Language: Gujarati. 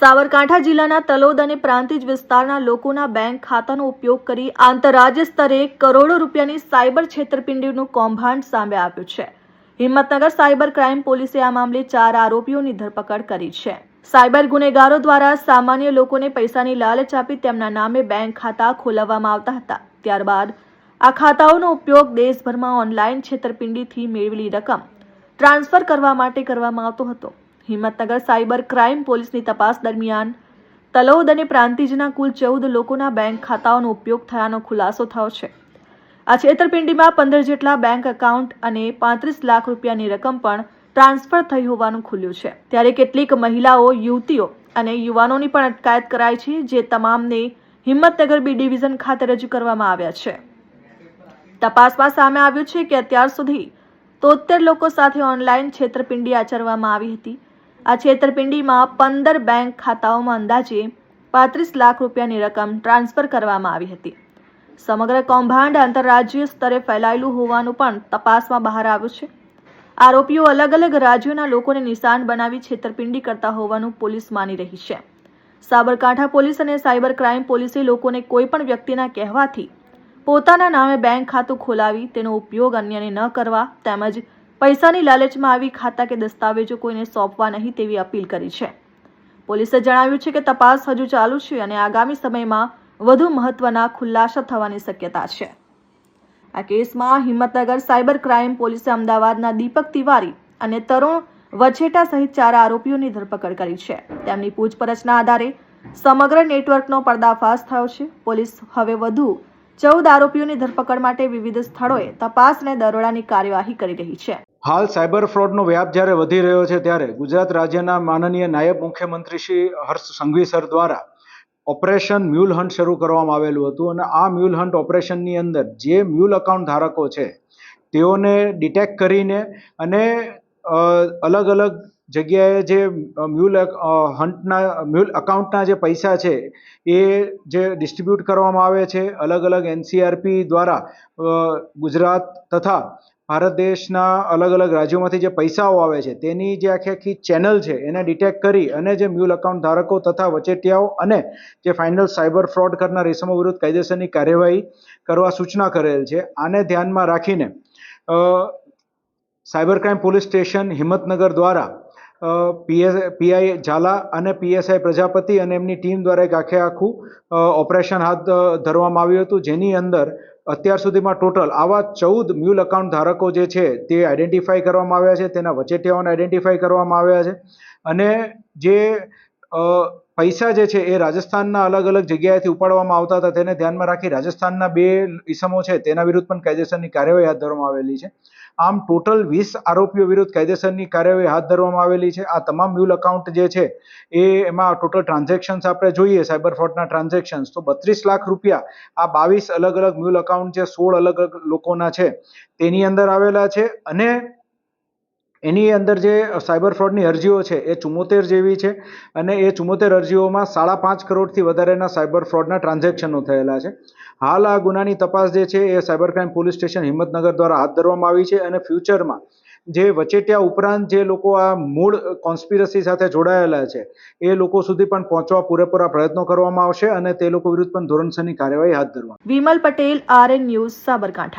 સાબરકાંઠા જિલ્લાના તલોદ અને પ્રાંતિજ વિસ્તારના લોકોના બેંક ખાતાનો ઉપયોગ કરી આંતરરાજ્ય સ્તરે કરોડો રૂપિયાની સાયબર છેતરપિંડીનું કૌભાંડ સામે આવ્યું છે. હિંમતનગર સાયબર ક્રાઇમ પોલીસે આ મામલે 4 આરોપીઓની ધરપકડ કરી છે. સાયબર ગુનેગારો દ્વારા સામાન્ય લોકોને પૈસાની લાલચ આપી તેમના નામે બેંક ખાતા ખોલાવવામાં આવતા હતા. ત્યારબાદ આ ખાતાઓનો ઉપયોગ દેશભરમાં ઓનલાઈન છેતરપિંડીથી મેળવેલી રકમ ટ્રાન્સફર કરવા માટે કરવામાં આવતો હતો. હિંમતનગર સાયબર ક્રાઇમ પોલીસની તપાસ દરમિયાન તલોદ અને પ્રાંતિજના કુલ 14 લોકોના બેંક ખાતાઓનો ઉપયોગ થયાનો ખુલાસો થયો છે. આ છેતરપિંડીમાં 15 જેટલા બેંક એકાઉન્ટ અને 35 લાખ રૂપિયાની રકમ પણ ટ્રાન્સફર થઈ હોવાનું ખુલ્યું છે. ત્યારે કેટલીક મહિલાઓ, યુવતીઓ અને યુવાનોની પણ અટકાયત કરાઈ છે, જે તમામને હિંમતનગર બી ડિવિઝન ખાતે રજૂ કરવામાં આવ્યા છે. તપાસમાં સામે આવ્યું છે કે અત્યાર સુધી 73 લોકો સાથે ઓનલાઈન છેતરપિંડી આચરવામાં આવી હતી. આ છેતરપિંડીમાં 15 બેંક ખાતાઓમાં અંદાજે 35 લાખ રૂપિયાની રકમ ટ્રાન્સફર કરવામાં આવી હતી. સમગ્ર કૌભાંડ આંતરરાજ્ય સ્તરે ફેલાયેલું હોવાનું પણ તપાસમાં બહાર આવ્યું છે. આરોપીઓ અલગ અલગ રાજ્યોના લોકોને નિશાન બનાવી છેતરપિંડી કરતા હોવાનું પોલીસ માની રહી છે. સાબરકાંઠા પોલીસ અને સાયબર ક્રાઇમ પોલીસે લોકોને કોઈ પણ વ્યક્તિના કહેવાથી પોતાના નામે બેંક ખાતું ખોલાવી તેનો ઉપયોગ અન્યને ન કરવા તેમજ પૈસાની લાલચમાં આવી ખાતા કે દસ્તાવેજો કોઈને સોંપવા નહીં તેવી અપીલ કરી છે. પોલીસે જણાવ્યું છે કે તપાસ હજુ ચાલુ છે અને આગામી સમયમાં વધુ મહત્વના ખુલાસા થવાની શક્યતા છે. આ કેસમાં હિંમતનગર સાયબર ક્રાઇમ પોલીસે અમદાવાદના દીપક તિવારી અને તરુણ વછેટા સહિત 4 આરોપીઓની ધરપકડ કરી છે. તેમની પૂછપરછના આધારે સમગ્ર નેટવર્કનો પર્દાફાશ થયો છે. પોલીસ હવે વધુ 14 આરોપીઓની ધરપકડ માટે વિવિધ સ્થળોએ તપાસ અને દરોડાની કાર્યવાહી કરી રહી છે. હાલ સાયબર ફ્રોડનો વ્યાપ જ્યારે વધી રહ્યો છે ત્યારે ગુજરાત રાજ્યના માનનીય નાયબ મુખ્યમંત્રી શ્રી હર્ષ સંઘવી સર દ્વારા ઓપરેશન મ્યુલ હન્ટ શરૂ કરવામાં આવેલું હતું અને આ મ્યુલ હન્ટ ઓપરેશનની અંદર જે મ્યુલ અકાઉન્ટ ધારકો છે તેઓને ડિટેક્ટ કરીને અને અલગ અલગ જગ્યાએ જે મ્યુલ અકાઉન્ટના જે પૈસા છે એ જે ડિસ્ટ્રીબ્યુટ કરવામાં આવે છે, અલગ અલગ NCRP દ્વારા ગુજરાત તથા ભારત દેશના અલગ અલગ રાજ્યોમાંથી જે પૈસાઓ આવે છે તેની જે આખી ચેનલ છે એને ડિટેક્ટ કરી અને જે મ્યુલ અકાઉન્ટ ધારકો તથા વચેટિયાઓ અને જે ફાઇનલ સાયબર ફ્રોડ કરનાર ઇસમો વિરુદ્ધ કાયદેસરની કાર્યવાહી કરવા સૂચના કરેલ છે. આને ધ્યાનમાં રાખીને cyber crime police station Himmatnagar દ્વારા PI ઝાલા અને PSI પ્રજાપતિ અને એમની ટીમ દ્વારા એક આખું ઓપરેશન હાથ ધરવામાં આવ્યું હતું, જેની અંદર અત્યાર સુધીમાં ટોટલ આવા 14 મ્યુલ અકાઉન્ટ ધારકો જે છે તે આઈડેન્ટિફાઈ કરવામાં આવ્યા છે, તેના વચેટિયાઓને આઈડેન્ટિફાઈ કરવામાં આવ્યા છે અને જે પૈસા જે છે એ રાજસ્થાનના અલગ અલગ જગ્યાએથી ઉપાડવામાં આવતા હતા તેને ધ્યાનમાં રાખી રાજસ્થાનના 2 ઇસમો છે તેના વિરુદ્ધ પણ કાયદેસરની કાર્યવાહી હાથ ધરવામાં આવેલી છે. આમ ટોટલ 20 આરોપીઓ વિરુદ્ધ કાયદેસરની કાર્યવાહી હાથ ધરવામાં આવેલી છે. આ તમામ મ્યુલ અકાઉન્ટ જે છે એમાં ટોટલ ટ્રાન્ઝેક્શન્સ આપણે જોઈએ સાયબર ફ્રોડના ટ્રાન્ઝેક્શન્સ તો 32 લાખ રૂપિયા આ 22 અલગ અલગ મ્યુલ અકાઉન્ટ જે 16 અલગ અલગ લોકોના છે તેની અંદર આવેલા છે અને એની અંદર જે સાયબર ફ્રોડની અરજીઓ છે એ 74 જેવી છે અને એ 74 અરજીઓમાં 5.5 કરોડથી વધારેના સાયબર ફ્રોડના ટ્રાન્ઝેક્શનો થયેલા છે. હાલ આ ગુનાની તપાસ જે છે એ cyber crime police station Himmatnagar દ્વારા હાથ ધરવામાં આવી છે અને ફ્યુચરમાં જે વચેટિયા ઉપરાંત જે લોકો આ મૂળ કોન્સ્પિરસી સાથે જોડાયેલા છે એ લોકો સુધી પણ પહોંચવા પૂરેપૂરા પ્રયત્નો કરવામાં આવશે અને તે લોકો વિરુદ્ધ પણ ધોરણસરની કાર્યવાહી હાથ ધરવામાં. Vimal Patel, RN news, Sabarkantha.